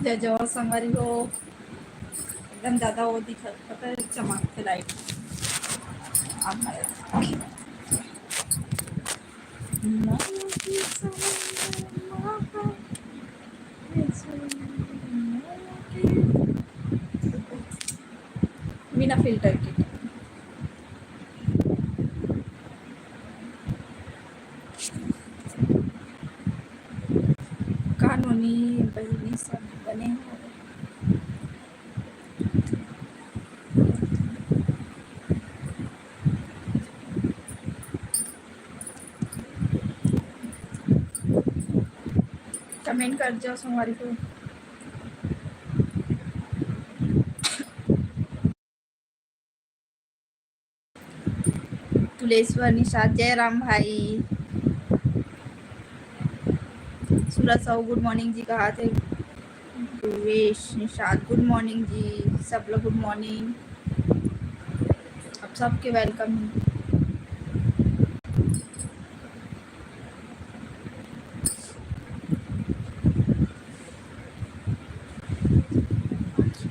जय जवाहर संगवारी हो। एकदम ज़्यादा वो दिखा पता है, चमकते लाइट। बिना फिल्टर के कानूनी बहिनी सब बने हो। कमेंट कर जाओ सोमवारी को। तुलेश्वर निषाद, जय राम भाई। सूरज साहू गुड मॉर्निंग जी, कहा थे? गुरवेश निषाद गुड मॉर्निंग जी, सब लोग गुड मॉर्निंग। आप सबके वेलकम है।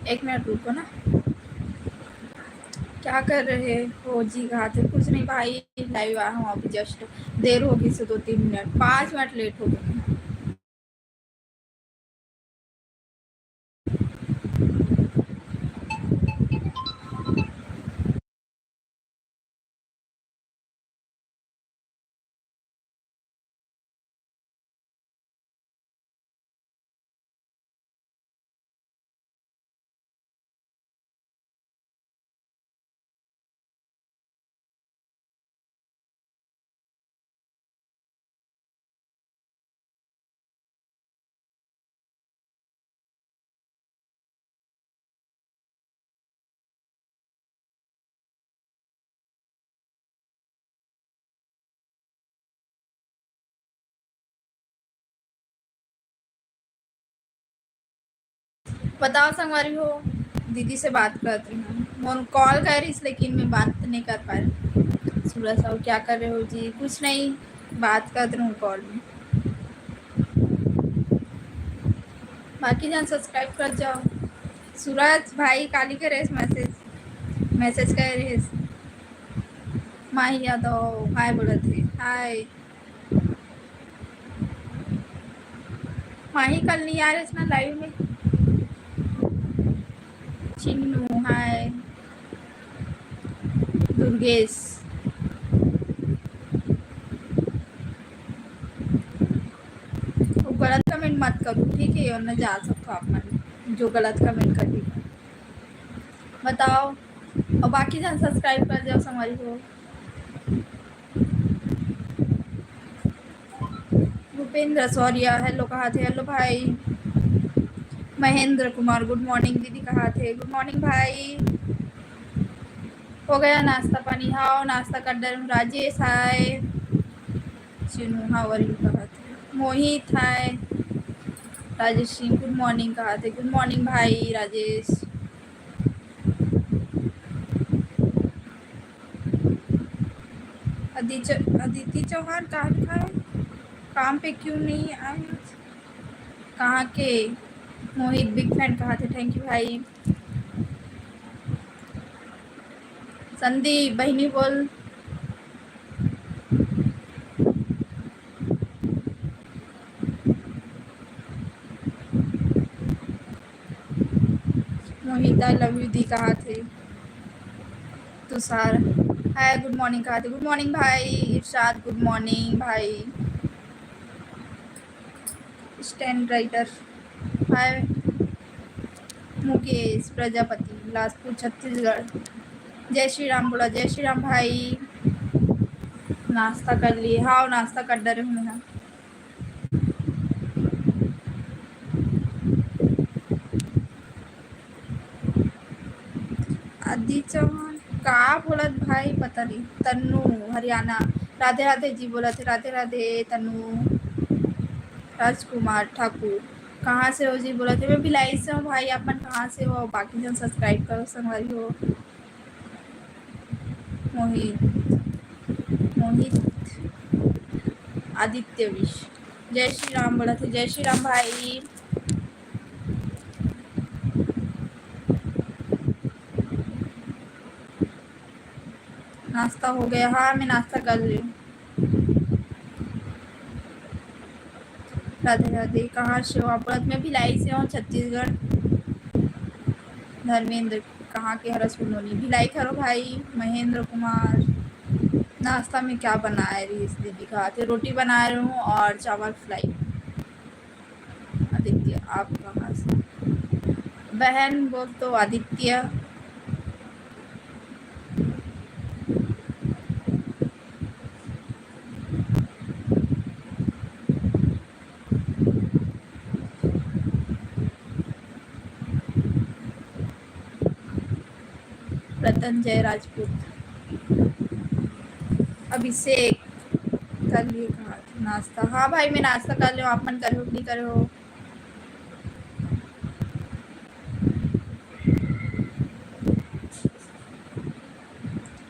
एक मिनट रुको ना। क्या कर रहे हो जी? कहा थे? कुछ नहीं भाई, लाइव आया हूँ अभी जस्ट। देर होगी से 2-3 मिनट, 5 मिनट लेट हो गए। बताओ संगवारी हो। दीदी से बात करती हूँ, कॉल कर रही लेकिन मैं बात नहीं कर पा रही। सूरज साहू क्या कर रहे हो जी? कुछ नहीं, बात कर रही हूँ कॉल में। बाकी जान सब्सक्राइब कर जाओ। सूरज भाई काली करे मैसेज कर रहे। माही यादव हाय बोले थे। हाय माही, कल नहीं आ रहे ना लाइव में। चिन्नू हाय। दुर्गेश गलत कमेंट मत करो, ठीक है? और न जा सकते आप मन जो गलत कमेंट कर दी। बताओ और बाकी जान सब्सक्राइब कर जाओ संगवारी को। भूपेंद्र सौर्या हेलो, कहा थे? हेलो भाई। महेंद्र कुमार गुड मॉर्निंग दीदी, कहा थे? गुड मॉर्निंग भाई। हो गया नाश्ता पानी? हाँ नाश्ता कर रहा हूँ। राजेश हाय। चिनू हाउ आर यू, कहा थे? मोहित हाय। राजेश सिंह गुड मॉर्निंग, कहा थे? गुड मॉर्निंग भाई राजेश। अदिति चौहान कहाँ है? काम पे क्यों नहीं आए? कहाँ के? मोहित बिग फैन, कहा थे? थैंक यू भाई। संदीप बहनी बोल। मोहित आई लव यू दी, कहा थे? तुषार हाय गुड मॉर्निंग, कहा थे? गुड मॉर्निंग भाई। इरशाद गुड मॉर्निंग भाई। स्टैंड राइटर हाय। मुकेश प्रजापति बिलासपुर छत्तीसगढ़। जय श्री राम बोला। जय श्री राम भाई। नाश्ता कर लिए? हाँ नाश्ता कर डरे हूँ मैं। आदि चौहान का बोलत भाई, पता नहीं। तन्नू हरियाणा राधे राधे जी बोला थे। राधे राधे तन्नू। राजकुमार ठाकुर कहाँ से हो जी? बोला थे मैं भिलाई से हूँ भाई। अपन कहाँ से हो? बाकी जन सब्सक्राइब करो संगवारी हो। मोहित आदित्य विश जय श्री राम बोला थे। जय श्री राम भाई। नाश्ता हो गया? हाँ, मैं नाश्ता कर रही हूँ। राधे राधे। कहाँ से हो आप? मैं भिलाई से हूँ, छत्तीसगढ़। धर्मेंद्र, कहाँ के? हरस पुनोनी, भिलाई खरो भाई। महेंद्र कुमार, नाश्ता में क्या बना है? रीस दीदी कहा थे रोटी बना रही हूँ और चावल फ्राई। आदित्य, आप कहाँ से? बहन बोल तो आदित्य। रतन जय राजपूत। अभिषेक, कर लिए कहा नाश्ता? हाँ भाई, मैं नाश्ता कर लियो, आप मन करे हो नहीं करे हो?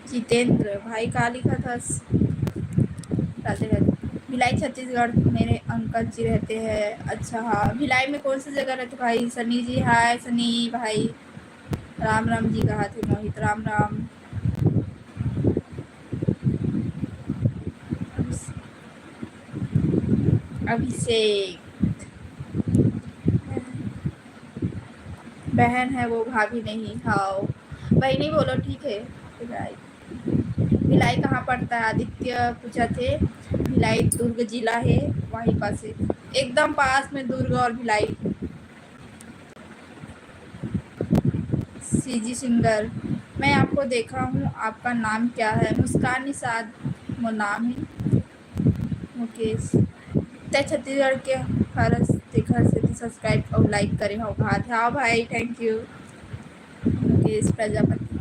जितेंद्र भाई, का लिखा था? राधे राधे। भिलाई छत्तीसगढ़ मेरे अंकल जी रहते हैं। अच्छा, हाँ, भिलाई में कौन सी जगह रहते भाई? सनी जी, हाय सनी भाई। राम राम जी कहा थे? मोहित, राम राम। अभिषेक, बहन है वो, भाभी नहीं। हाँ, बहनी बोलो, ठीक है। भिलाई, भिलाई कहाँ पड़ता है? आदित्य पूछा थे। भिलाई दुर्ग जिला है, वहीं पास है, एकदम पास में दुर्ग और भिलाई। सीजी सिंगर, मैं आपको देखा हूँ, आपका नाम क्या है? मुस्कान निषाद वो नाम है। मुकेश, तय छत्तीसगढ़ के हर देखर से सब्सक्राइब और लाइक करे हो बात। हाँ भाई, थैंक यू। मुकेश प्रजापति,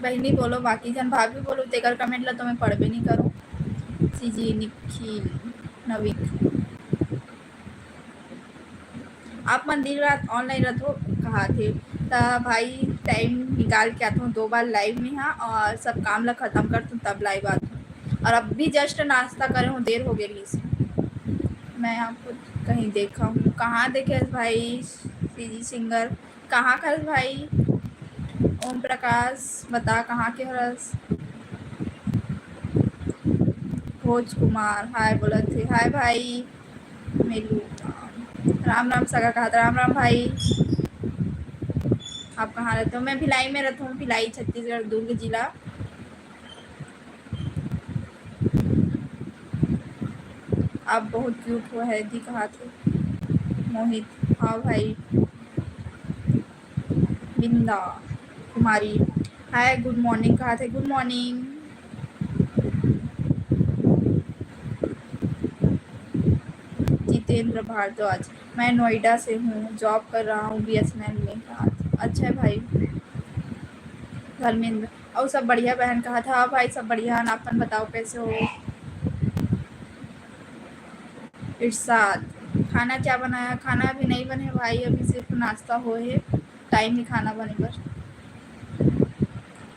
बहनी बोलो, बाकी जन भाभी बोलो, तेकर कमेंट ला तो मैं पढ़ भी नहीं करूँ। सीजी निखिल, नवीक, आप मंदिर रात ऑनलाइन रहो कहा थे? तो भाई टाइम निकाल के आता हूँ 2 बार लाइव में, हाँ, और सब काम ला खत्म कर दूँ तब लाइव आता हूँ। और अब भी जस्ट नाश्ता करे हूँ, देर हो गई से। मैं आपको कहीं देखा हूँ, कहाँ देखे भाई? सीजी सिंगर, कहाँ खल भाई? ओम प्रकाश, बता कहाँ के हरस? भोज कुमार, हाय बोला थे। हाय भाई। मेलू, राम राम सगा कहा था। राम राम भाई। आप कहाँ रहते हो? मैं भिलाई में रहता हूँ, भिलाई छत्तीसगढ़, दुर्ग जिला। आप बहुत क्यूट हो है दी कहा थे? मोहित, हाँ भाई। बिंदा कुमारी, हाय गुड मॉर्निंग कहा थे? Good morning. जितेंद्र भारद्वाज, मैं नोएडा से हूँ, जॉब कर रहा हूँ BSNL में। कहा था? अच्छा है भाई। धर्मेंद्र, और सब बढ़िया बहन कहा था? हाँ भाई, सब बढ़िया। अपन बताओ कैसे हो? इरशाद, खाना क्या बनाया? खाना अभी नहीं बने भाई, अभी सिर्फ नाश्ता हो है, टाइम ही खाना बने पर।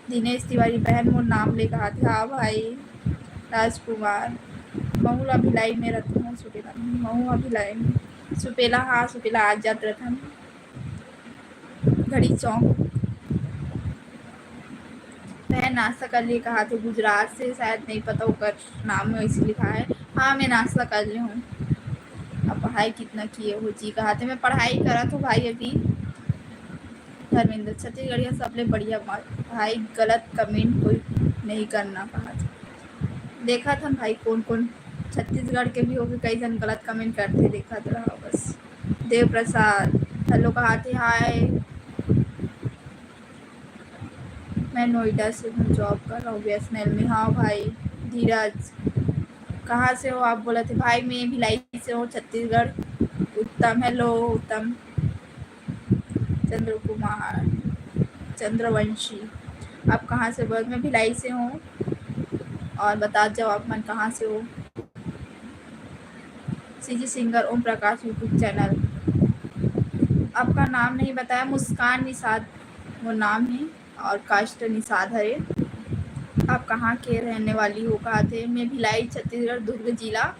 दिनेश तिवारी, बहन मोर नाम ले कहा था? हाँ भाई। राजकुमार, महू भिलाई में रहता हूँ, सुपेला महू भिलाई में। सुपेला, हाँ सुपेला आज जात रहता हूँ, घड़ी चौक। मैं नाश्ता कर लिए कहा थे? गुजरात से, शायद नहीं पता होकर नाम में वैसे लिखा है। हाँ, मैं नाश्ता कर ली हूँ। अब पढ़ाई कितना किए हो जी कहा थे? मैं पढ़ाई करा तो भाई अभी। धर्मेंद्र, छत्तीसगढ़िया सबले बढ़िया बात भाई, गलत कमेंट कोई नहीं करना कहा था? देखा था भाई, कौन कौन छत्तीसगढ़ के भी होके कई जन गलत कमेंट करते, देखा तो रहा बस। देव प्रसाद, हेलो कहा थे? हाय, मैं नोएडा से हूँ, जॉब कर रहा हूँ BSNL में। हाँ भाई। धीरज, कहाँ से हो आप? बोला थे भाई मैं भिलाई से हूँ, छत्तीसगढ़। उत्तम, हेलो उत्तम। चंद्र कुमार, चंद्रवंशी, आप कहाँ से? बोल मैं भिलाई से हूँ, और बता जाओ आप मन कहाँ से हो? CG singer, Om Prakash YouTube channel. आपका नाम नहीं बताया? मुस्कान निषाद वो नाम है, और कास्ट निषाद है। आप कहाँ के रहने वाली हो? कहा थे? मैं भिलाई छत्तीसगढ़, दुर्ग जिला।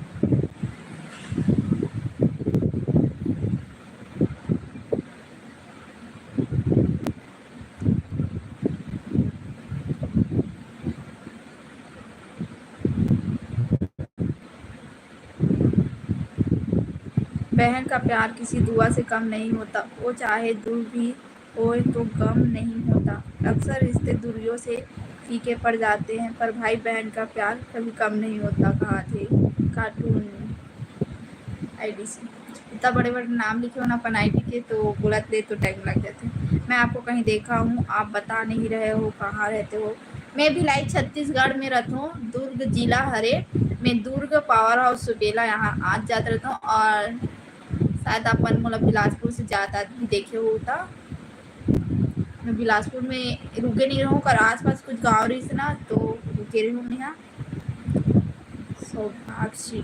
बहन का प्यार किसी दुआ से कम नहीं होता, वो चाहे दूर भी होए तो गम नहीं होता। अक्सर रिश्ते दूरियों से फीके पड़ जाते हैं, पर भाई बहन का प्यार कभी कम नहीं होता। कहा थे कार्टून आईडी से। इतना बड़े बड़े नाम लिखे हो ना अपन आईडी के, तो बोला दे तो टाइम लग जाते। मैं आपको कहीं देखा हूँ, आप बता नहीं रहे हो कहाँ रहते हो। मैं भिलाई छत्तीसगढ़ में रहता हूँ, दुर्ग जिला हरे। मैं दुर्ग पावर हाउस सुबेला यहाँ आज जाता रहता हूँ, और शायद अपन मतलब बिलासपुर से ज़्यादा भी देखे हो था। मैं बिलासपुर में रुके नहीं रहूँ, कर आस पास कुछ गाँव रही से ना, तो रुके रही हूँ यहाँ। सौभाग्य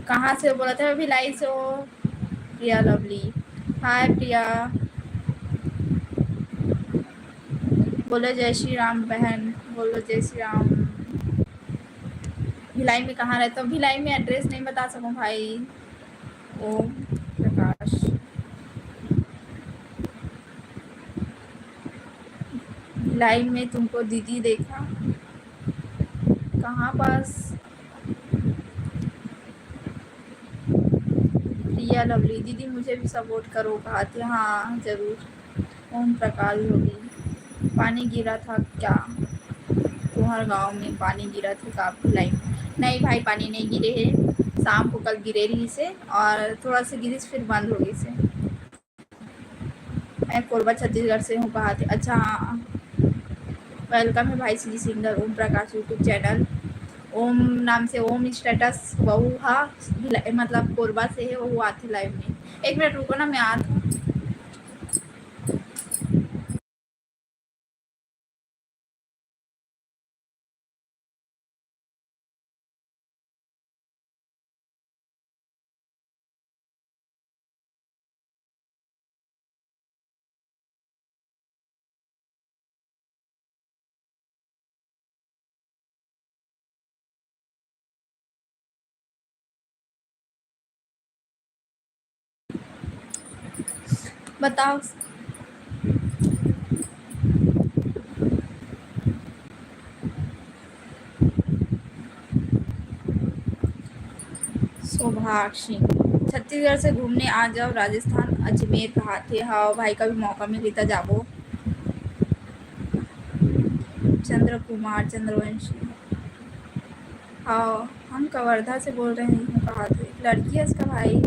कहाँ से बोला था? मैं भिलाई से हो। प्रिया लवली, हाय प्रिया। बोलो जय श्री राम बहन, बोलो जय श्री राम। भिलाई में कहाँ रहता हूँ? भिलाई में एड्रेस नहीं बता सकूँ भाई। ओम प्रकाश, भिलाई में तुमको दीदी देखा कहाँ पास? प्रिया लवली दीदी मुझे भी सपोर्ट करो। कहा थी हाँ जरूर। ओम प्रकाश होगी। पानी गिरा था क्या तुम्हारे गांव में? पानी गिरा था का भिलाई में? नहीं भाई पानी नहीं गिरे है, शाम को कल गिरे रही से, और थोड़ा सा गिरी फिर बंद हो गई से। मैं कोरबा छत्तीसगढ़ से हूँ। कहा थे अच्छा हाँ। वेलकम है भाई Shri singer Om Prakash YouTube channel. ओम नाम से ओम स्टेटस वहू हा, मतलब कोरबा से है, वो आती लाइव में। एक मिनट रुको ना, मैं आती हूँ। बताओ। सौभाग्य सिंह छत्तीसगढ़ से घूमने आ जाओ, राजस्थान अजमेर। कहा थे हाँ भाई, कभी मौका मिले तो जाबो। चंद्र कुमार चंद्रवंशी, हाँ हम कवर्धा से बोल रहे हैं। कहा थे लड़की है इसका भाई,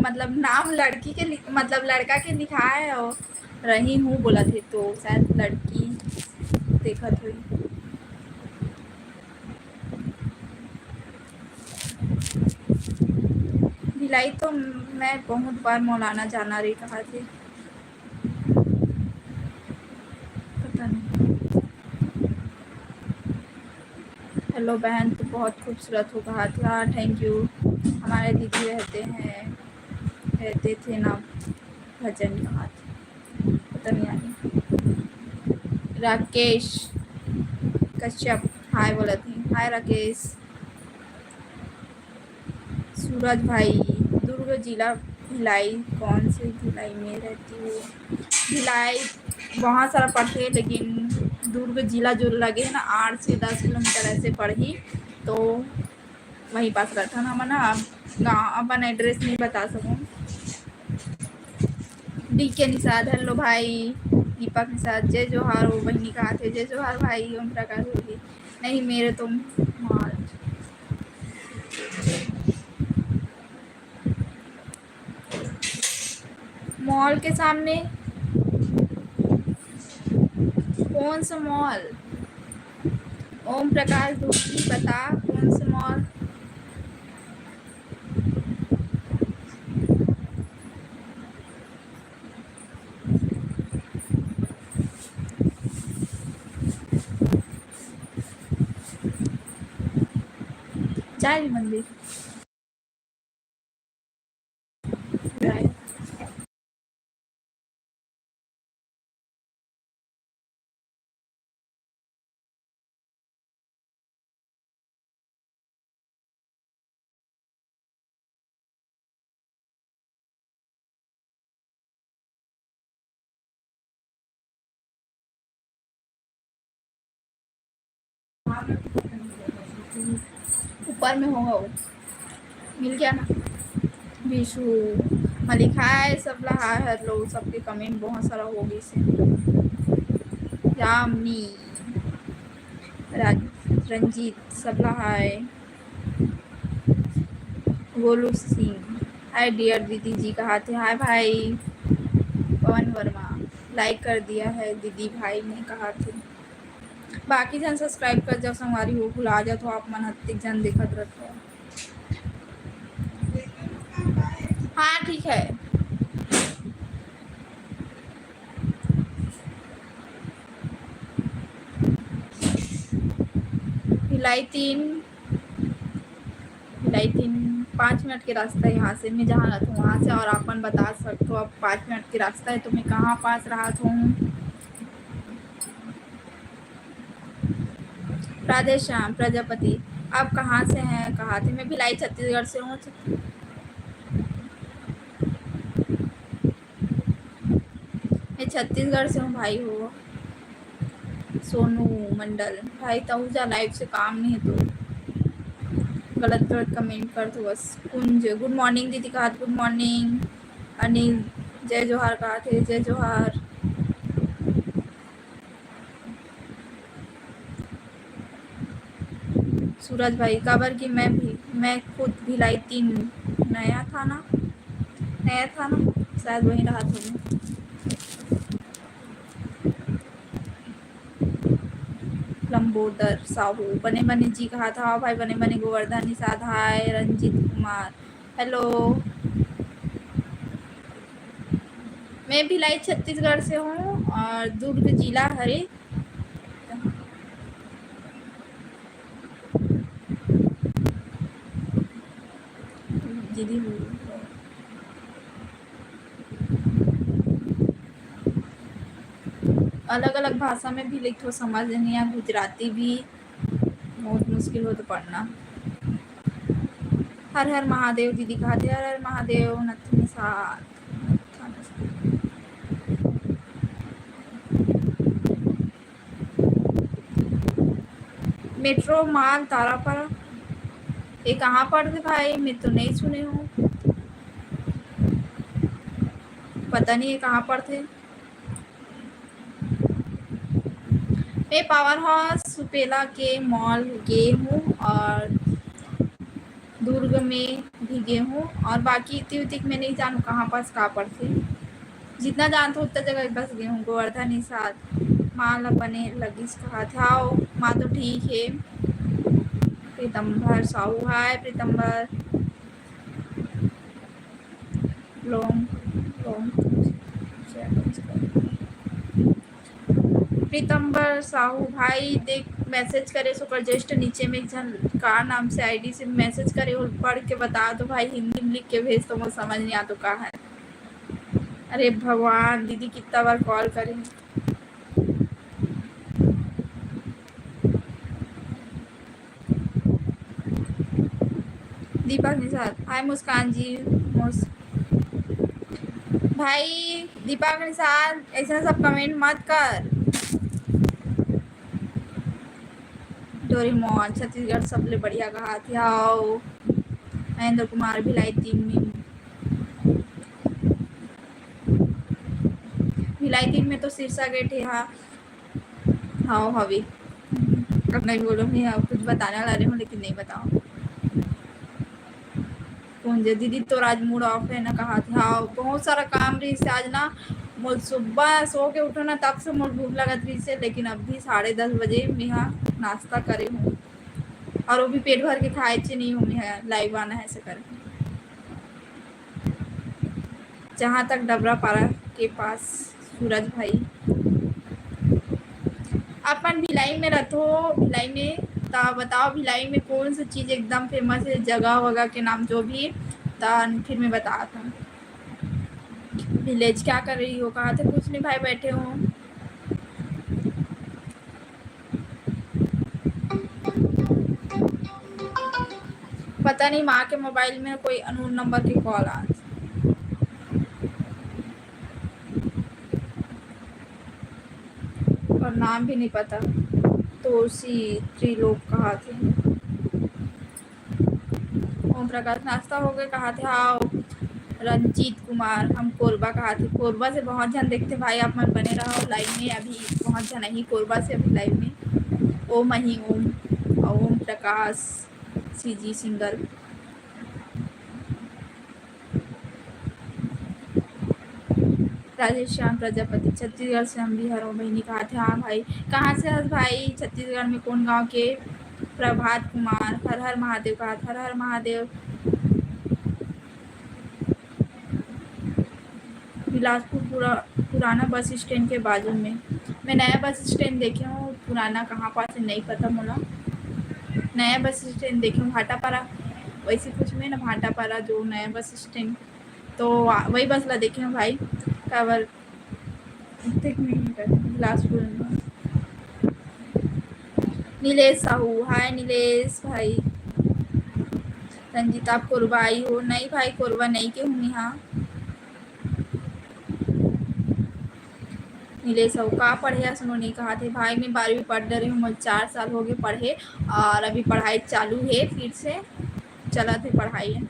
मतलब नाम लड़की के मतलब लड़का के लिखा है, और रही हूँ बोला थे, तो शायद लड़की देखा थी। भिलाई तो मैं बहुत बार मौलाना जाना रही। कहा थे पता नहीं। हेलो बहन तो बहुत खूबसूरत हो। कहा था हाँ थैंक यू। हमारे दीदी रहते थे ना भजन। कहा था पता नहीं आगे। राकेश कश्यप हाय बोला थी। हाय राकेश। सूरज भाई दुर्ग जिला भिलाई। कौन से भिलाई में रहती हो? भिलाई बहुत सारा पढ़ते हैं, लेकिन दुर्ग जिला जो लगे है ना 8 से 10 किलोमीटर ऐसे पढ़ी, तो वहीं पास रहता ना मना। गाँव अपन एड्रेस नहीं बता सकूँ। डी के निषाद हेलो भाई। दीपक निषाद जय जोहार। वो बहनी कहा थे जय जोहार भाई। ओम प्रकाश होगी नहीं मेरे तुम माल मॉल के सामने। कौन सा मॉल? ओम प्रकाश धूपी बता कौन सा मॉल? चाय मंदिर ऊपर में होगा वो। मिल गया ना? विशु मलिक हाय सबला हाय हेलो सबके कमेंट बहुत सारा हो गई से यामिनी रंजीत सबला हाय गोलू सिंह हाय डियर दीदी जी कहा थे हाय भाई पवन वर्मा लाइक कर दिया है दीदी भाई ने कहा थे बाकी जन सब्सक्राइब कर जाओ संगवारी हो भुला जाओ तो आप मन हत्तिक जन देखत रहो हाँ ठीक है भिलाई तीन 5 मिनट के रास्ता है यहाँ से मैं जहाँ रहता हूँ वहाँ से और अपन बता सकते हो अब 5 मिनट के रास्ता है तो मैं कहाँ पास रहा हूँ राधे श्याम प्रजापति आप कहाँ से हैं कहाँ थे मैं भिलाई छत्तीसगढ़ से हूँ मैं छत्तीसगढ़ से हूँ भाई हो सोनू मंडल भाई तहुजा लाइव से काम नहीं है तो गलत गलत कमेंट कर दो बस कुंज गुड मॉर्निंग दीदी कहा गुड मॉर्निंग अनिल जय जोहार कहा थे जय जोहार सूरज भाई खबर की मैं खुद भिलाई तीन नया था ना शायद वही रहा था लंबोदर साहू बने बने जी कहा था भाई बने बने गोवर्धन निषाद हाय रंजीत कुमार हेलो मैं भिलाई छत्तीसगढ़ से हूँ और दुर्ग जिला हरे दीदी अलग अलग भाषा में भी लिखो समझ नहीं आ गुजराती भी बहुत मुश्किल हो तो पढ़ना हर हर महादेव दीदी कहते हर हर महादेव नथनी साथ मेट्रो माल तारापारा ये कहाँ पर थे भाई मैं तो नहीं सुने हूँ पता नहीं ये कहाँ पर थे मैं पावर हाउस सुपेला के मॉल गए हूँ और दुर्ग में भी गए हूँ और बाकी तिवतिक में नहीं जानू कहाँ पास कहाँ पर थे जितना जानता हूँ उतना जगह बस गए हूँ गोवर्धन निषाद माँ बने लगी कहा था माँ तो ठीक है प्रीतम्बर साहू हाय प्रीतम्बर लोंग प्रीतम्बर साहू भाई देख मैसेज करे सुपर जस्ट नीचे में एक जन का नाम से आईडी से मैसेज करे और पढ़ के बता दो भाई हिंदी में लिख के भेज तो मुझे समझ नहीं आ तो कहा है अरे भगवान दीदी कितना बार कॉल करें दीपक निषाद हाय मुस्कान जी भाई दीपक निषाद ऐसा सब कमेंट मत कर डोरेमोन छत्तीसगढ़ सबले बढ़िया कहा थी आओ महेंद्र कुमार भिलाई तीन में तो सिरसा गेट है हाँ हवी अब नहीं बोलो मैं कुछ बताने वाला रही हूँ लेकिन नहीं बताओ कौन जे दीदी तो आज मूड ऑफ है ना कहा था हाँ बहुत सारा काम रही से आज ना मुझ सुबह सो के उठो ना तब से मुझे भूख लगा रही से लेकिन अभी 10:30 बजे मैं यहाँ नाश्ता करे हूँ और वो भी पेट भर के खाए चे नहीं हूँ मैं लाइव आना है ऐसे करके जहाँ तक डबरा पारा के पास सूरज भाई अपन भिलाई में रहो भिलाई में बताओ भिलाई में कौन सी चीज़ एकदम फेमस है जगह वगह के नाम जो भी फिर मैं बता था विलेज क्या कर रही हो कहा थे कुछ नहीं भाई बैठे हो पता नहीं माँ के मोबाइल में कोई अननोन नंबर की कॉल आ और नाम भी नहीं पता तो उसी त्रिलोक कहा थे ओम प्रकाश नाश्ता हो गए कहा थे आओ रंजीत कुमार, हम कोरबा कहा थे। कोरबा से बहुत जन देखते भाई, आप मन बने रहो लाइव में। अभी बहुत जन ही कोरबा से अभी लाइव में। ओम ही ओम, ओम प्रकाश सीजी सिंगर। राजेश श्याम प्रजापति, छत्तीसगढ़ से हम भी हरों बहनी कहा थे। हाँ भाई, कहाँ से हस भाई? छत्तीसगढ़ में कौन गांव के? प्रभात कुमार, हर हर महादेव कहा, हर हर महादेव। बिलासपुर पुराना बस स्टैंड के बाजू में। मैं नया बस स्टैंड देखी हूँ, पुराना कहाँ पास है नहीं पता मोला। नया बस स्टैंड देखी हूँ भाटापारा, वैसे कुछ में ना भाटापारा जो नया बस स्टैंड, तो वही बस ला देखे हूँ भाई। काबर बिलासपुर में। नीलेश साहू, हाय नीलेश भाई। रंजीत, आप कोरबा आई हो? नहीं भाई, कोरबा नहीं के हूँ यहाँ। नीलेश साहू, कहाँ पढ़े? सुनो नहीं कहा थे भाई। मैं 12वीं पढ़ रही हूँ, मुझे 4 साल हो गए पढ़े, और अभी पढ़ाई चालू है, फिर से चला थे पढ़ाई है।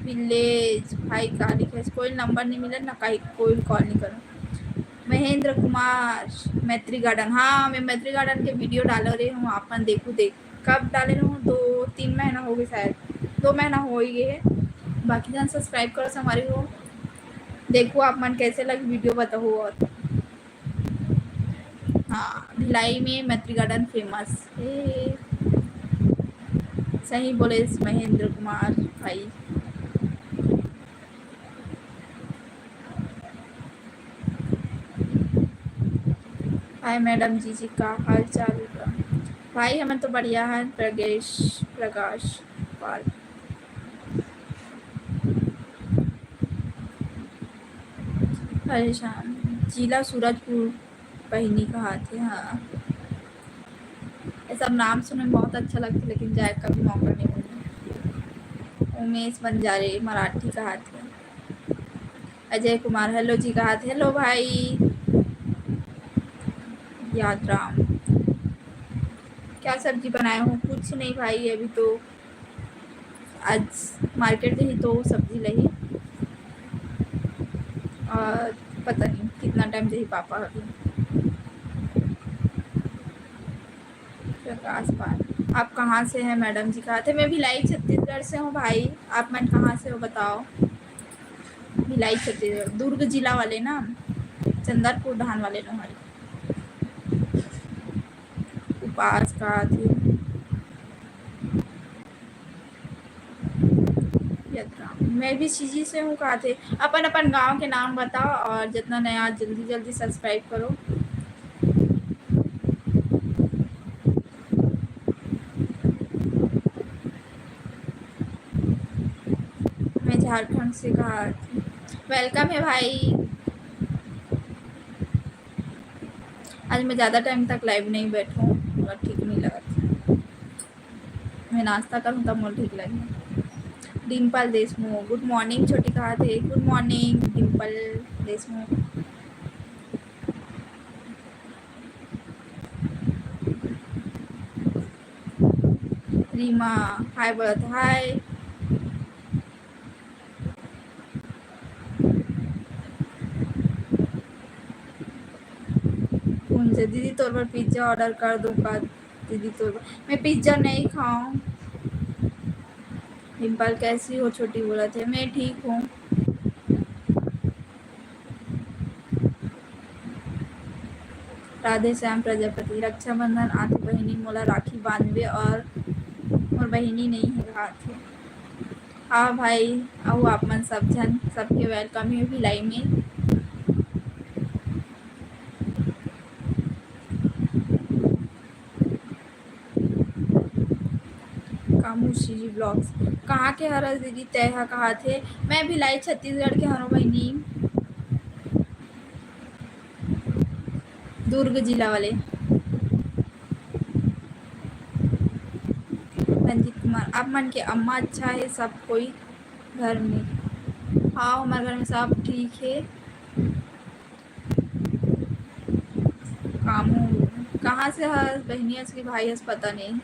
विलेज भाई का लिखे, कोई नंबर नहीं मिला ना, कहीं कोई कॉल नहीं करो। महेंद्र कुमार, मैत्री गार्डन, हाँ मैं मैत्री गार्डन के वीडियो डाल रही हूँ, अपन देखो देख। कब डाले हूँ? 2-3 महीना हो गए शायद, 2 महीना हो ही गए। बाकी जन सब्सक्राइब करो से हमारी हो, देखो आप मन कैसे लगे वीडियो बताओ। और हाँ, भिलाई में मैत्री गार्डन फेमस है, सही बोले महेंद्र कुमार भाई। हाय मैडम जी का हाल चाल भाई? हमें तो बढ़िया है। प्रकाश पाल, परेशान, जिला सूरजपुर बहिनी कहा थे। हाँ, ये सब नाम सुनने में बहुत अच्छा लगता, लेकिन जाए कभी मौका नहीं मिला। उमेश बंजारे, मराठी कहा थे। अजय कुमार, हेलो जी कहा थे। हेलो भाई। याद राम, क्या सब्जी बनाया हूँ? कुछ नहीं भाई, अभी तो आज मार्केट गई तो सब्जी ली, और पता नहीं कितना टाइम से ही पापा अभी। प्रकाश पाल, आप कहाँ से हैं मैडम जी? कहा थे। मैं भिलाई छत्तीसगढ़ से हूँ भाई, आप मन कहाँ से हो बताओ? भिलाई छत्तीसगढ़, दुर्ग जिला वाले ना, चंदरपुर धान वाले ना हमारे। उपास कहा थे। मैं भी सीजी से हूँ कहा थे। अपन अपन गांव के नाम बताओ, और जितना नया जल्दी जल्दी सब्सक्राइब करो। मैं झारखंड से कहा थी। वेलकम है भाई। आज मैं ज़्यादा टाइम तक लाइव नहीं बैठूँ, और ठीक नहीं लगा, मैं नाश्ता करूँ तब मुझे ठीक लगे। डिम्पल देशमुख, गुड मॉर्निंग छोटी कहा थे। Good morning Dimple Deshmukh. Reema, hi बोलत, हाय। कौन से दीदी तौर पर पिज्ज़ा ऑर्डर कर दूँ का? दीदी तौर पर मैं पिज्ज़ा नहीं खाऊँ। डिम्पल, कैसी हो छोटी? बोला थे, मैं ठीक हूँ। राधे श्याम प्रजापति, रक्षाबंधन आती बहिनी मोला राखी बांधवे, और बहिनी नहीं है हाथ। हाँ भाई, आओ आप मन सब जन, सबके वेलकम है भिलाई में। कामूशी जी ब्लॉग्स, कहाँ के हर दीदी? तय कहा थे। मैं भिलाई छत्तीसगढ़ के हरों बहनी, दुर्ग जिला वाले। रंजीत कुमार, आप मन के अम्मा अच्छा है सब कोई घर में? हाँ, हमारे घर में सब ठीक है। कामू, कहाँ से हस बहनी? की भाई हस पता नहीं।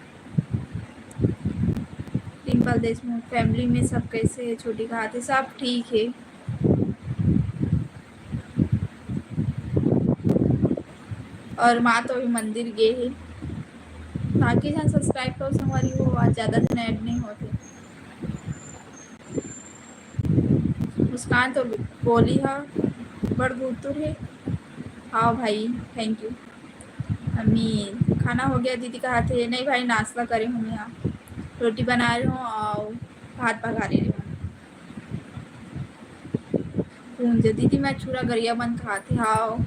डिम्पल देशमुख, फैमिली में सब कैसे है? छोटी कहा थे सब ठीक है। और माँ तो अभी मंदिर गए है। बाकी जहाँ सब्सक्राइब करो हमारी वो आज ज़्यादा दिन ऐड नहीं होते। मुस्कान तो बोली है बड़ गुतुर है। हाँ भाई थैंक यू। अम्मी खाना हो गया? दीदी कहा थे नहीं भाई नाश्ता करे हूँ यहाँ, रोटी बना रही हूँ और भात पका रही हूँ। पूंज दीदी मैं छुरा गरिया बन खाती। हाँ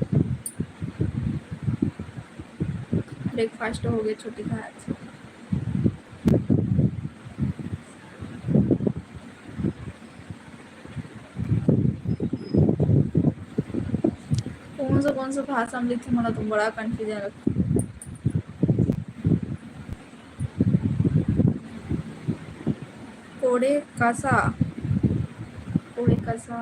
ब्रेकफास्ट हो गया छोटी का आज। कौन सा भाषा में लिखी मला तो बड़ा कंफ्यूजन लगता। कोड़े कासा, कोड़े कासा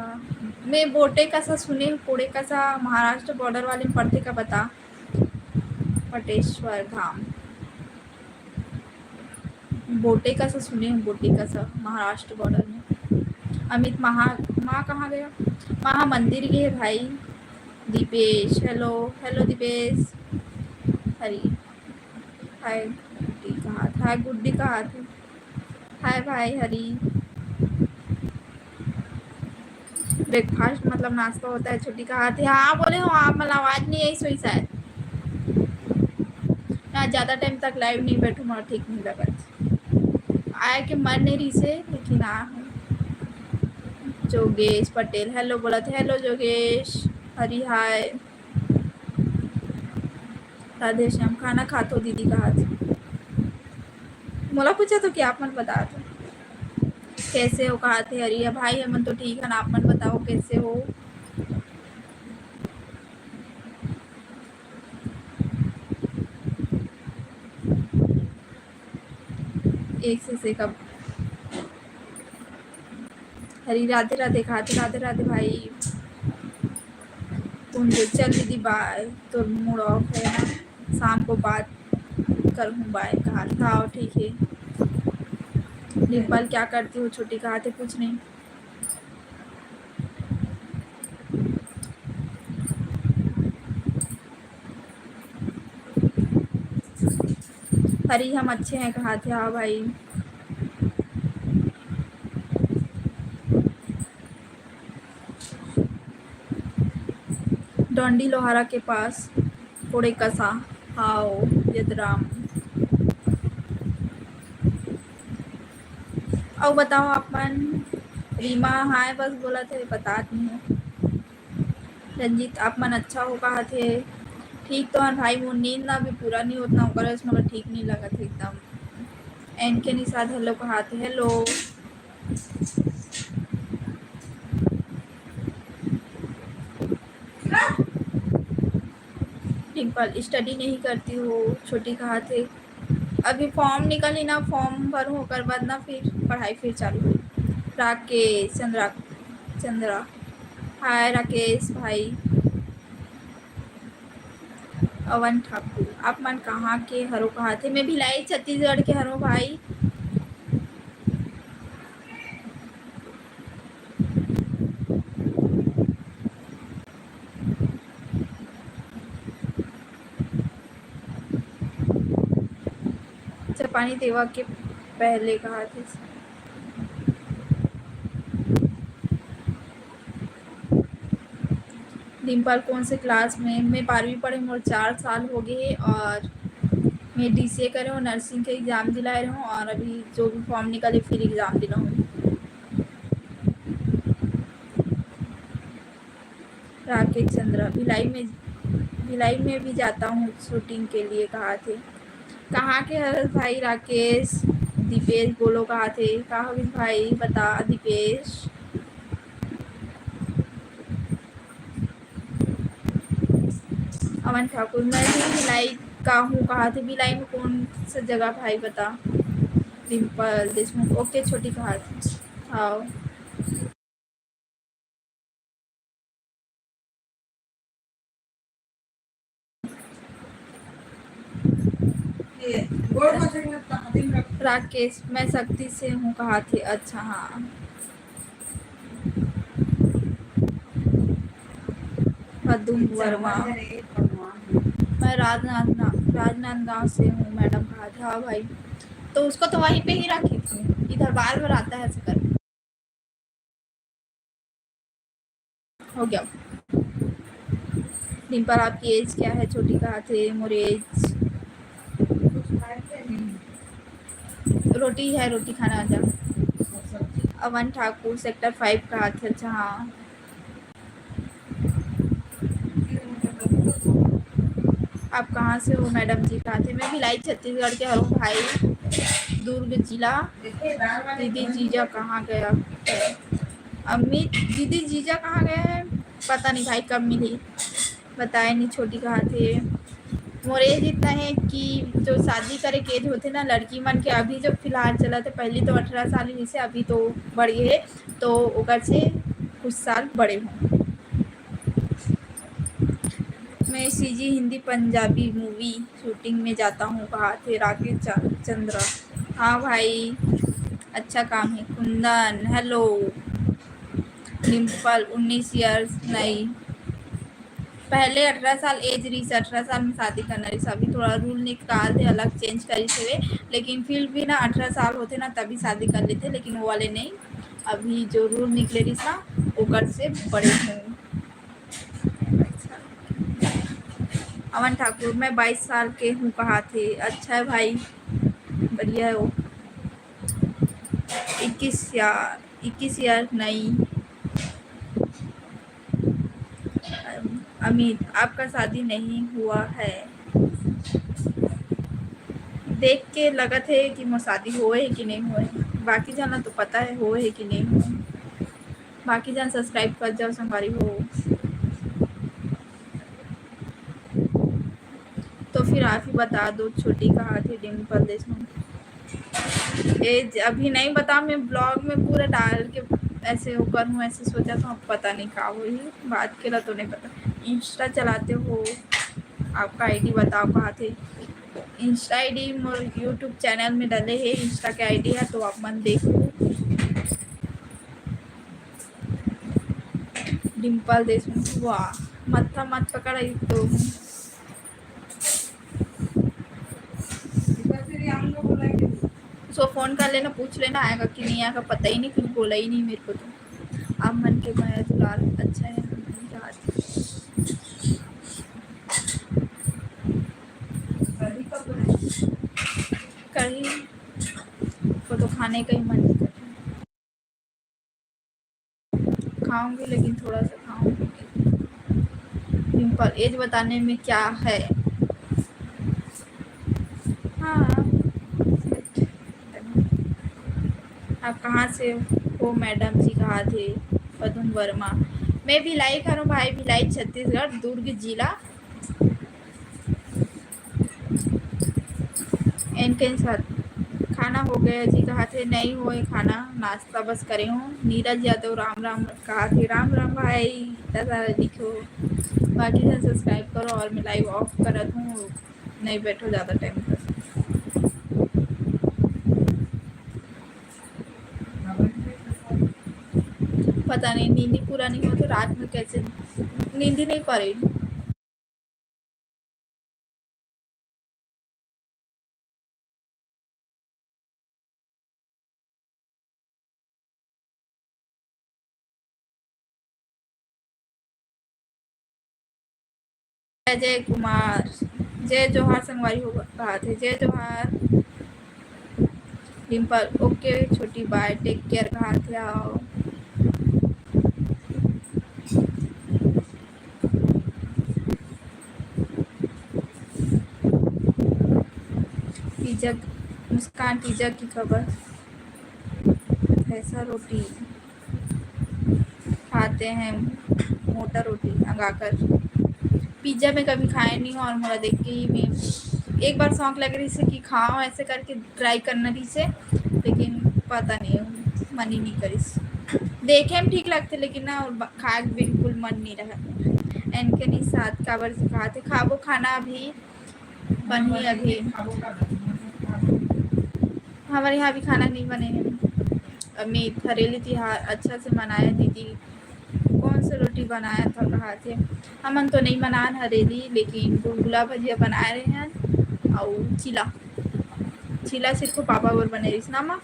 मैं बोटे कासा सुने। कोड़े कासा महाराष्ट्र बॉर्डर वाले में पड़ते का बता। पटेश्वर धाम बोटे कासा सुने। बोटे कासा महाराष्ट्र बॉर्डर में। अमित माँ कहाँ गया? महा मंदिर गए भाई। Deepesh hello hello Deepesh. Hari hi Guddi कहाँ था? हाय गुड्डी कहाँ थे? हाय भाई हरी। ब्रेकफास्ट मतलब नाश्ता होता है। छोटी कहा थी हाँ बोले हो आप मतलब आवाज नहीं आई सोई शायद। मैं ज़्यादा टाइम तक लाइव नहीं बैठूँ मुझे ठीक नहीं लगा। आया कि मन नहीं रही से लेकिन आ जोगेश पटेल हेलो बोला था। हेलो जोगेश हरी हाय। राधे श्याम खाना खाते हो? दीदी कहा थी मोला पूछा तो क्या आप मन बता दो कैसे हो? कहा थे हरी भाई हमन तो ठीक है ना, आप मन बताओ कैसे हो? एक से कब हरी राधे राधे खाते। राधे राधे भाई। चल दीदी बाय। तो मूड ऑफ है ना, शाम को बात करूँ बाय। कहा था ठीक है। डिम्पल क्या करती हो? छोटी कहा थे कुछ नहीं। हरी हम अच्छे हैं कहा थे। हाँ भाई डोंडी लोहारा के पास कोड़े कसा। हाओ यदराम। और बताओ आप मन। रीमा हाय बस बोला थे बता नहीं है। रंजीत आप मन अच्छा हो? कहा थे ठीक तो है भाई। वो नींद ना भी पूरा नहीं उतना होकर इसमें ठीक नहीं लगा था एकदम। एन के निषाद हेलो कहा थे। हेलो डिम्पल स्टडी नहीं करती हो? छोटी कहा थे अभी फॉर्म निकली ना, फॉर्म भरूँ होकर बाद ना फिर पढ़ाई फिर चालू हुई। राकेश चंद्रा हाय राकेश भाई। अवन ठाकुर आप मन कहाँ के हरो? कहा थे मैं भिलाई छत्तीसगढ़ के हरो भाई। जापानी देवा के पहले कहा थे। डिम्पल कौन से क्लास में? मैं 12वीं पढ़े और 4 साल हो गए और मैं DCA करे हूँ, नर्सिंग के एग्ज़ाम दिलाए रहा हूँ और अभी जो भी फॉर्म निकले फिर एग्ज़ाम दिला हूँ। राकेश चंद्रा भिलाई में भी जाता हूँ शूटिंग के लिए। कहा थे कहाँ के हर भाई? राकेश दीपेश बोलो कहा थे। कहा भाई बता दीपेश। अमन ठाकुर मैं भी भिलाई का हूँ। कहा थे भिलाई में कौन सा जगह भाई बता। डिम्पल देशमुख ओके छोटी कहा थी। हाँ राकेश मैं शक्ति से हूँ कहा थे। अच्छा हाँ पदुम वर्मा मैं राजनांदगांव से हूँ मैडम कहा था। हाँ भाई तो उसको तो वहीं पे ही रखी थी, इधर बार बार आता है ऐसे कर। हो गया। डिम्पल आपकी एज क्या है? छोटी कहा थे। मोर एज रोटी है, रोटी खाना आ जा। अवन ठाकुर सेक्टर 5 कहा थे। अच्छा हाँ आप कहाँ से हो मैडम जी? कहा थे। मैं भिलाई छत्तीसगढ़ के हूँ भाई, दुर्ग जिला। दीदी जीजा कहाँ गया? अम्मी दीदी जीजा कहाँ गए हैं पता नहीं भाई, कब मिली बताए नहीं। छोटी कहा थे। मोर एज इतना है कि जो शादी करे के एज होते ना लड़की मन के, अभी जो फिलहाल चला थे पहले तो 18 साल ही से, अभी तो बढ़ गए तो ओकर से कुछ साल बड़े हों। मैं CG Hindi Punjabi movie shooting में जाता हूँ कहा थे। राकेश चंद्रा हाँ भाई अच्छा काम है। कुंदन हेलो। डिम्पल 19 ईयर्स नहीं, पहले 18 साल एज रही से, 18 साल में शादी करना रही। अभी थोड़ा रूल निकाल दे अलग चेंज करी थे, लेकिन फिर भी ना 18 साल होते ना तभी शादी कर लेते, लेकिन वो वाले नहीं। अभी जो रूल निकले रही था ओकर से बड़े हैं। अमन ठाकुर मैं 22 साल के हूँ कहा थे। अच्छा है भाई बढ़िया है वो। 21 ईयर नहीं। अमित आपका शादी नहीं हुआ है? देख के लगत है कि मोर शादी होए है कि नहीं होए। बाकी जाना तो पता है होए है कि नहीं होए। बाकी जान सब्सक्राइब कर जाओ संगवारी हो। तो फिर आप ही बता दो। छोटी कहा थी डिम्पल देशमुख एज अभी नहीं बता, मैं ब्लॉग में पूरा डाल के ऐसे ऊपर हूँ, ऐसे सोचा था पता नहीं कहा हुई बात के ला तो नहीं पता। इंस्टा चलाते हो? आपका आईडी बताओ कहा थे। इंस्टा आईडी मोर यूट्यूब चैनल में डले है, इंस्टा के आईडी है तो आप मन देखो। डिम्पल देशमुख वाह मत्था मत पकड़ा तो। सो फोन कर लेना पूछ लेना आएगा कि नहीं आएगा, पता ही नहीं, कुछ बोला ही नहीं मेरे को तो। आप मन के माया दुलार अच्छा है। कहीं को तो खाने का ही मन नहीं कर रहा। खाऊंगी लेकिन थोड़ा सा खाऊंगी। डिम्पल एज बताने में क्या है? हाँ आप कहाँ से हो मैडम जी? कहा थे। पदुम वर्मा मैं भिलाई का हूँ भाई, भिलाई छत्तीसगढ़ दुर्ग जिला। इनके साथ खाना हो गया जी? कहा थे नहीं हुए खाना, नाश्ता बस करे हूँ। नीरज यादव राम राम कहा थे। राम राम भाई इतना सारा लिखो। बाकी से सब्सक्राइब करो और मैं लाइव ऑफ करत हूँ, नहीं बैठो ज़्यादा टाइम तक। पता नहीं नींद ही पूरा नहीं हो तो रात में कैसे नींद ही नहीं पड़े। जय कुमार जय जोहार संगवारी हो कहा थे। जय जोहार। डिम्पल ओके छोटी बाय टेक केयर कहा थे। आओ पिज्जा मुस्कान पिज्जा की खबर। ऐसा रोटी खाते हैं मोटा रोटी अंगाकर। पिज्ज़ा में कभी खाए नहीं हूँ और मोरा देख के ही मैं एक बार शौक लग रही से कि खाओ ऐसे करके ट्राई करना रही से, लेकिन पता नहीं मन ही नहीं करी। देखे में ठीक लगते लेकिन ना खाए बिल्कुल मन नहीं रहा। इनके नहीं साथ काबर से खाते खाबो खाना अभी बनी अभी हमारे यहाँ भी खाना नहीं बने हैं। मैं घरेलू त्योहार अच्छा से मनाया दीदी। कौन सा रोटी बनाया था कहा थे? हमन तो नहीं बनान हरेली, लेकिन गुलगुला भजिया बना रहे हैं और चिला चिला सिर्फ पापा और बने रही ना माँ।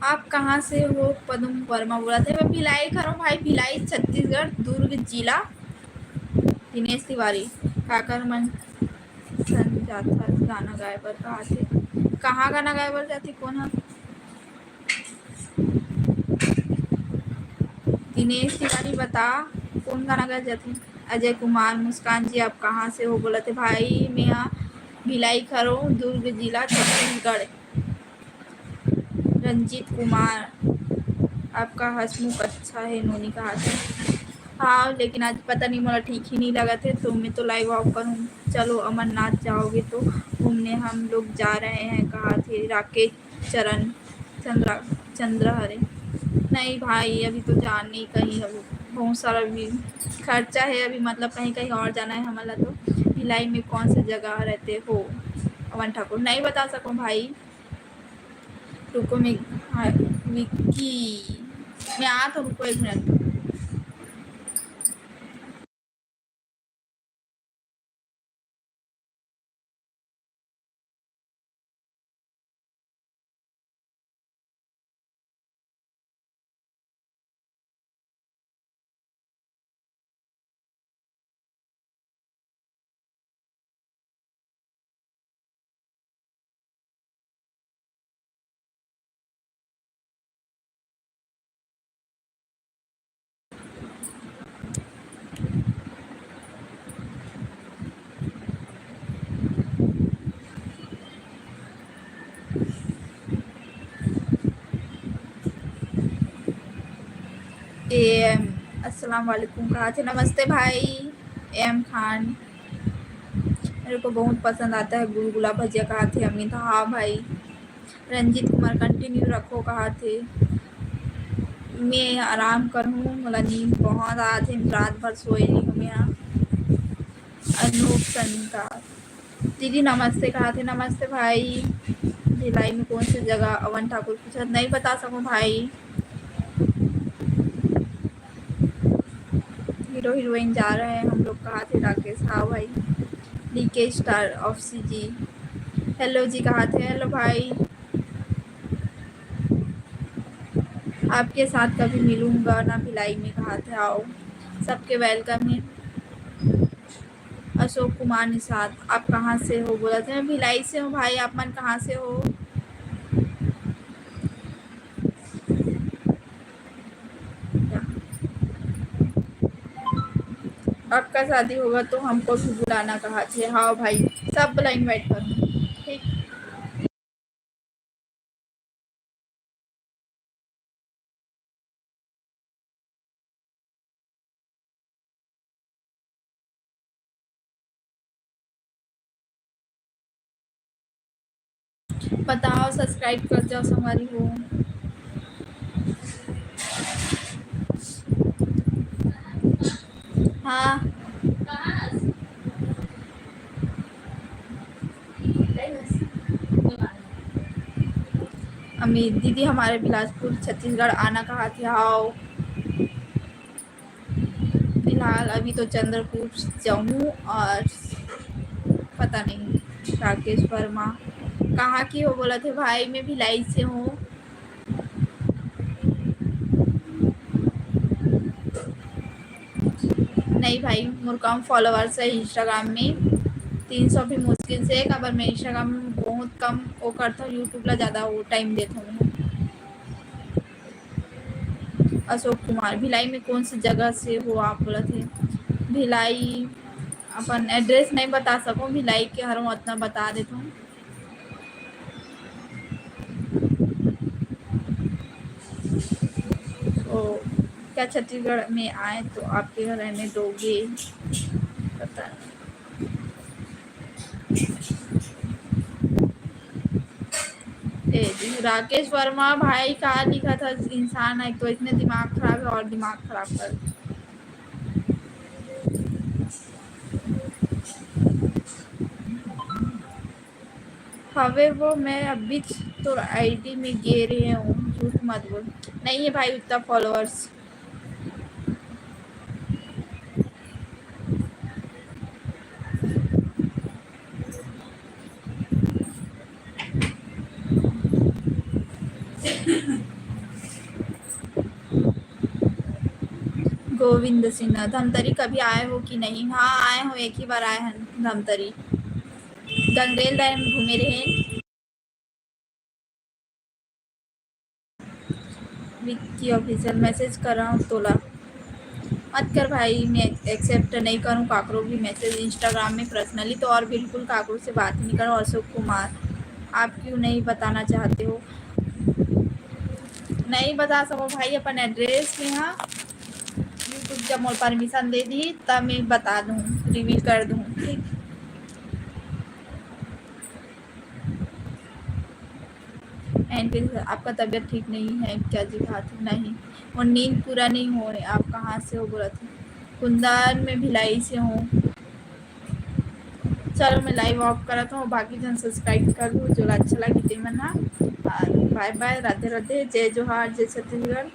आप कहाँ से हो? पदम वर्मा बोला था। मैं भिलाई खा भाई, भिलाई छत्तीसगढ़, दुर्ग जिला। दिनेश तिवारी काकर मन सन जाता गाना गाए बर कहा थे? कहाँ गाना गाए बर जाती? कौन है? दिनेश तिवारी बता कौन गाना गाए जाती? अजय कुमार मुस्कान जी आप कहाँ से हो? बोला थे भाई मैं यहाँ भिलाई खरो, दुर्ग जिला छत्तीसगढ़। रंजीत कुमार आपका हंसमुख अच्छा है, नोनी कहा था। हाँ लेकिन आज पता नहीं मोला ठीक ही नहीं लगा थे, तो मैं तो लाइव ऑफ करूँ। चलो अमरनाथ जाओगे तो घूमने हम लोग जा रहे हैं कहा थे? राकेश चरण चंद्र हरे। नहीं भाई अभी तो जान नहीं कहीं, अभी बहुत सारा भी खर्चा है अभी, मतलब कहीं कहीं और जाना है हमारा। तो भिलाई में कौन सी जगह रहते हो? अवन ठाकुर नहीं बता सकूँ भाई, रुको मैं। हाँ विक्की मैं आ तो रुको 1 मिनट। एम अस्सलाम वालेकुम कहा थे? नमस्ते भाई एम खान। मेरे को बहुत पसंद आता है गुलगुला भजिया कहा थे अमित। हाँ भाई। रंजीत कुमार कंटिन्यू रखो कहा थे? मैं आराम करूँ, मला नींद बहुत आ थे, रात भर सोए नहीं हूँ मैं यहाँ। अनूप संता दीदी नमस्ते कहा थे? नमस्ते भाई। भिलाई में कौन सी जगह? अवन ठाकुर पूछा, नहीं बता सकूँ भाई। हीरो हीरोइन जा रहे हैं हम लोग कहा थे? राकेश हाँ भाई। डीके स्टार ऑफ सी जी हेलो जी कहा थे? हेलो भाई। आपके साथ कभी मिलूंगा ना भिलाई में कहा थे? आओ सबके वेलकम है। अशोक कुमार निषाद आप कहाँ से हो? बोला था मैं भिलाई से हूँ भाई। आप मन कहाँ से हो? आपका शादी होगा तो हमको भी बुलाना कहा थे? हाँ भाई सब बुला इनवाइट करूँ ठीक। बताओ सब्सक्राइब कर जाओ हमारी हो। हाँ अमित दीदी हमारे बिलासपुर छत्तीसगढ़ आना कहा थे? आओ। फिलहाल अभी तो चंद्रपुर जाऊँ और पता नहीं। राकेश वर्मा कहाँ की हो? बोला थे भाई मैं भिलाई से हूँ। नहीं भाई मोर कम फॉलोअर्स है इंस्टाग्राम में, 300 भी मुश्किल से। अगर मैं इंस्टाग्राम बहुत कम वो करता हूँ, यूट्यूब ला ज़्यादा वो टाइम देता हूँ। अशोक कुमार भिलाई में कौन सी जगह से हो आप? बोला थे भिलाई। अपन एड्रेस नहीं बता सकूँ भिलाई के, हर उतना बता देता हूँ। तो क्या छत्तीसगढ़ में आए तो आपके घर रहने दोगे? पता नहीं। राकेश वर्मा भाई कहा लिखा था? इंसान है तो इतने दिमाग खराब है और दिमाग खराब कर। हवे वो मैं अभी तो आईडी में गे रही हूँ, झूठ मत बोल। नहीं है भाई उतना फॉलोअर्स। गोविंद सिन्हा धमतरी कभी आए हो कि नहीं? हाँ आए हो, एक ही बार आए हैं धमतरी। गंगरेल डैम घूमे रहे। विक्की ऑफिशियल मैसेज कर रहा हूँ तोला। मत कर भाई, मैं एक्सेप्ट नहीं करूँ काकरो भी मैसेज इंस्टाग्राम में पर्सनली तो, और बिल्कुल काकरो से बात नहीं करो। अशोक कुमार आप क्यों नहीं बताना चाहते हो? नहीं बता सको भाई अपन एड्रेस में। हाँ यूट्यूब जब मोर परमिशन दे दी तब मैं बता दूँ, रिवील कर दूँ। ठीक, एंड फिर आपका तबीयत ठीक नहीं है क्या जी? बात नहीं, और नींद पूरा नहीं हो रही। आप कहाँ से हो बोला था? कुंदन में भिलाई से हूँ। चलो मैं लाइव ऑफ करता हूँ, बाकी जन सब्सक्राइब कर दो जो अच्छा लगी ते मन। हाँ बाय बाय, राधे राधे, जय जोहार, जय छत्तीसगढ़।